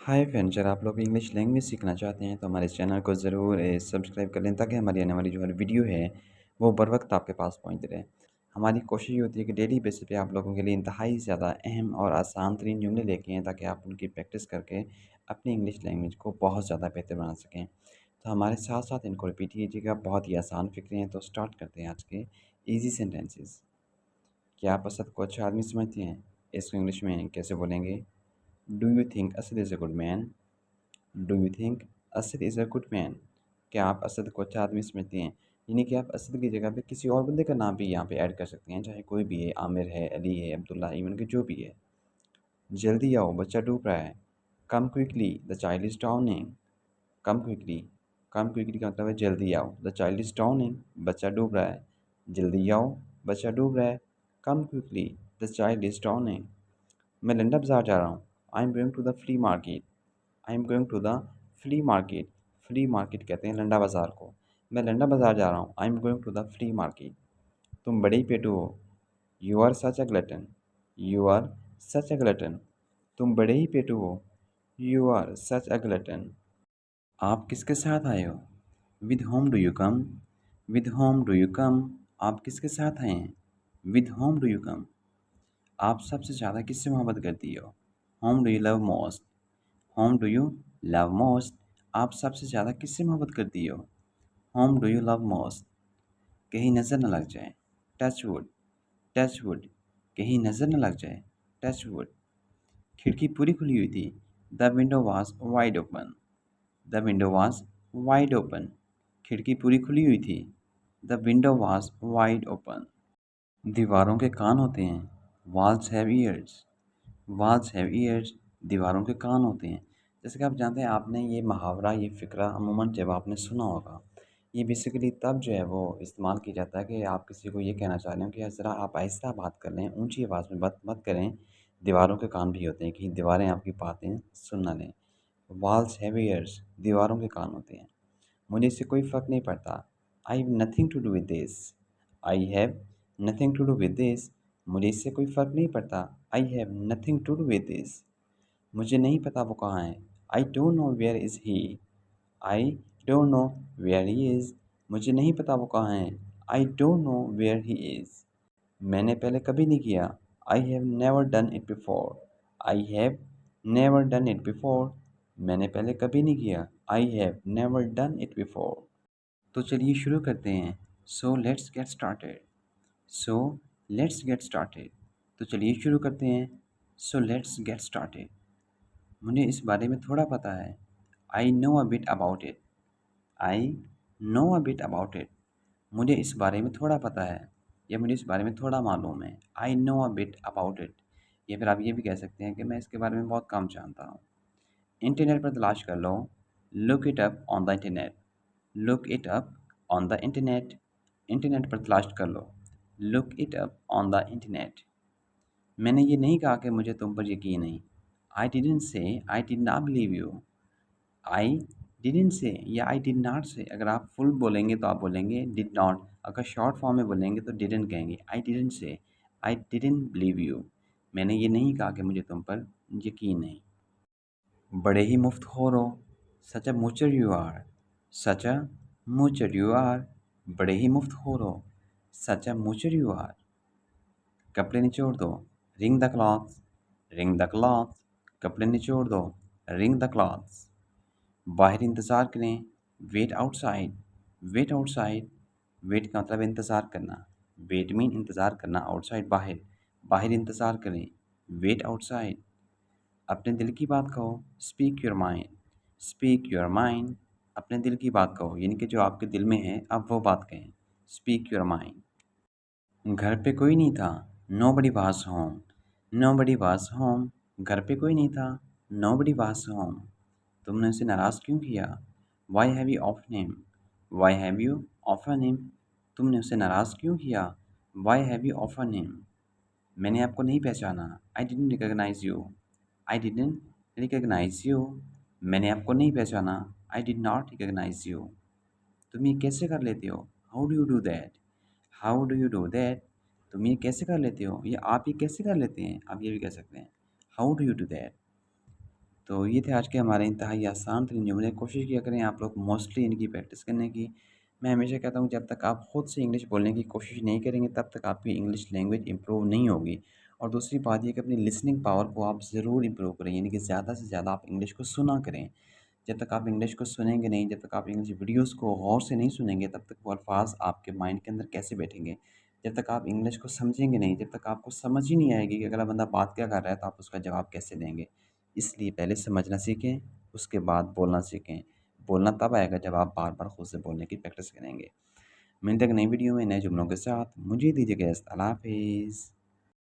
Hi friends, अगर आप लोग इंग्लिश लैंग्वेज सीखना चाहते हैं तो हमारे इस चैनल को ज़रूर सब्सक्राइब कर लें ताकि हमारी आने वाली जो है वीडियो है वो बर वक्त आपके पास पहुंचती रहे। हमारी कोशिश ये होती है कि डेली बेसिस पे आप लोगों के लिए इंतहाई ज़्यादा अहम और आसान तरीन जुमले लेके आएँ ताकि आप उनकी प्रैक्टिस करके अपनी इंग्लिश लैंग्वेज को बहुत ज़्यादा बेहतर बना सकें। तो हमारे साथ साथ इनको रिपीट कीजिएगा, बहुत ही आसान फ़िक्रे हैं। तो स्टार्ट करते हैं आज के ईजी सेंटेंसेस। क्या आप असद को अच्छा आदमी समझती हैं? इसको इंग्लिश में कैसे बोलेंगे? Do you think Asad is a good man? Do you think Asad is a good man? क्या आप असद को अच्छा आदमी समझती हैं? यानी कि आप असद की जगह पे किसी और बंदे का नाम भी यहाँ पे ऐड कर सकते हैं, चाहे कोई भी है, आमिर है, अली है, अब्दुल्ला, इवन कि जो भी है। जल्दी आओ, बच्चा डूब रहा है। Come quickly, the child is drowning. Come quickly, come quickly का मतलब है जल्दी आओ। द चाइल्ड इज़ ड्राउनिंग, बच्चा डूब रहा है। जल्दी आओ, बच्चा डूब रहा है। Come quickly, the child is drowning. मैं लंडा बाज़ार जा रहा हूँ। I am going to the flea market. I am going to the flea market. Flea market कहते हैं लंडा बाज़ार को। मैं लंडा बाज़ार जा रहा हूँ। I am going to the flea market. तुम बड़े ही पेटू हो। You are such a glutton. You are such a glutton. तुम बड़े ही पेटू हो। You are such a glutton. आप किसके साथ आए हो? With whom do you come? With whom do you come? आप किसके साथ आए हैं? With whom do you come? आप सबसे ज़्यादा किससे मोहब्बत करती हो? Whom do you love most? Home do you love most? आप सबसे ज़्यादा किससे मोहब्बत करती हो? Whom do you love most? कहीं नज़र न लग जाए। Touch wood. Touch wood. कहीं नज़र न लग जाए। Touch wood. खिड़की पूरी खुली हुई थी। The window was wide open. The window was wide open. खिड़की पूरी खुली हुई थी। The window was wide open. दीवारों के कान होते हैं। Walls have years. Walls have years. दीवारों के कान होते हैं। जैसे कि आप जानते हैं, आपने ये मुहावरा, ये फ़िक्रा अमूमन जब आपने सुना होगा, ये बेसिकली तब जो है वो इस्तेमाल किया जाता है कि आप किसी को ये कहना चाह रहे हो कि यार ज़रा आप आहिस्ता बात कर लें, ऊँची आवाज़ में बात मत करें। दीवारों के कान भी होते हैं कि दीवारें आपकी बातें सुन ना लें। Walls have years. दीवारों के कान होते हैं। मुझे इससे कोई फ़र्क नहीं पड़ता। I have nothing to do with this. I have nothing to do with this. मुझे इससे कोई फ़र्क नहीं पड़ता। I have nothing to do with this. मुझे नहीं पता वो कहाँ है। I don't know where is he. I don't know where he is. मुझे नहीं पता वो कहाँ है। I don't know where he is. मैंने पहले कभी नहीं किया। I have never done it before. I have never done it before. मैंने पहले कभी नहीं किया। I have never done it before. तो चलिए शुरू करते हैं। So let's get started. So let's get started. तो चलिए शुरू करते हैं। So let's get started. मुझे इस बारे में थोड़ा पता है। I know a bit about it. I know a bit about it. मुझे इस बारे में थोड़ा पता है या मुझे इस बारे में थोड़ा मालूम है। I know a bit about it. या फिर आप ये भी कह सकते हैं कि मैं इसके बारे में बहुत कम जानता हूँ। इंटरनेट पर तलाश कर लो। Look it up on the internet. Look it up on the internet. Internet पर तलाश कर लो। Look it up on the internet. मैंने ये नहीं कहा कि मुझे तुम पर यकीन नहीं। I didn't say I did not believe you. I didn't say या आई डिड नॉट से, अगर आप फुल बोलेंगे तो आप बोलेंगे डिड नॉट, अगर शॉर्ट फॉर्म में बोलेंगे तो डिडंट कहेंगे। I didn't say I didn't believe you. मैंने ये नहीं कहा कि मुझे तुम पर यकीन नहीं। बड़े ही मुफ्तखोर हो। Such a moocher you are. Such a moocher you are. बड़े ही मुफ्तखोर हो। Such a moocher you are. कपड़े निचोड़ दो। Wring the clothes. Wring the clothes. कपड़े निचोड़ दो। Wring the clothes. बाहर इंतज़ार करें। Wait outside. Wait outside. Wait का मतलब इंतज़ार करना। वेट मीन इंतज़ार करना, आउटसाइड बाहर। बाहर इंतज़ार करें। Wait outside. अपने दिल की बात कहो। Speak your mind. Speak your mind. अपने दिल की बात कहो, यानी कि जो आपके दिल में है आप वो बात कहें। Speak your mind. घर पे कोई नहीं था। Nobody was home. Nobody was home. घर पे कोई नहीं था। Nobody was home. तुमने उसे नाराज़ क्यों किया? Why have you offend him. Why have you offend him. तुमने उसे नाराज़ क्यों किया? Why have you offend him. मैंने आपको नहीं पहचाना। I didn't recognise you. I didn't recognise you. मैंने आपको नहीं पहचाना। आई डिड नॉट रिकॉग्नाइज यू। तुम ये कैसे कर लेते हो? How do you do that. How do you do that. तुम ये कैसे कर लेते हो या आप ये कैसे कर लेते हैं, आप ये भी कह सकते हैं। How do you do that. तो ये थे आज के हमारे इंतहाई आसान तरीन जुमले। कोशिश किया करें आप लोग मोस्टली इनकी प्रैक्टिस करने की। मैं हमेशा कहता हूँ जब तक आप खुद से इंग्लिश बोलने की कोशिश नहीं करेंगे तब तक आपकी इंग्लिश लैंग्वेज इम्प्रूव नहीं होगी। और दूसरी बात ये कि अपनी लिसनिंग पावर को आप ज़रूर इम्प्रूव करें, यानी कि ज़्यादा से ज़्यादा आप इंग्लिश को सुना करें। जब तक आप इंग्लिश को सुनेंगे नहीं, जब तक आप इंग्लिश वीडियोज़ को गौर से नहीं सुनेंगे, तब तक वो अल्फ़ाज़ आपके माइंड के अंदर कैसे बैठेंगे? जब तक आप इंग्लिश को समझेंगे नहीं, जब तक आपको समझ ही नहीं आएगी कि अगला बंदा बात क्या कर रहा है, तो आप उसका जवाब कैसे देंगे? इसलिए पहले समझना सीखें, उसके बाद बोलना सीखें। बोलना तब आएगा जब आप बार-बार खुद से बोलने की प्रैक्टिस करेंगे। मिलते हैं एक नई वीडियो में नए जुमलों के साथ। मुझे दीजिए इजाज़त। अल्लाह हाफ़िज़।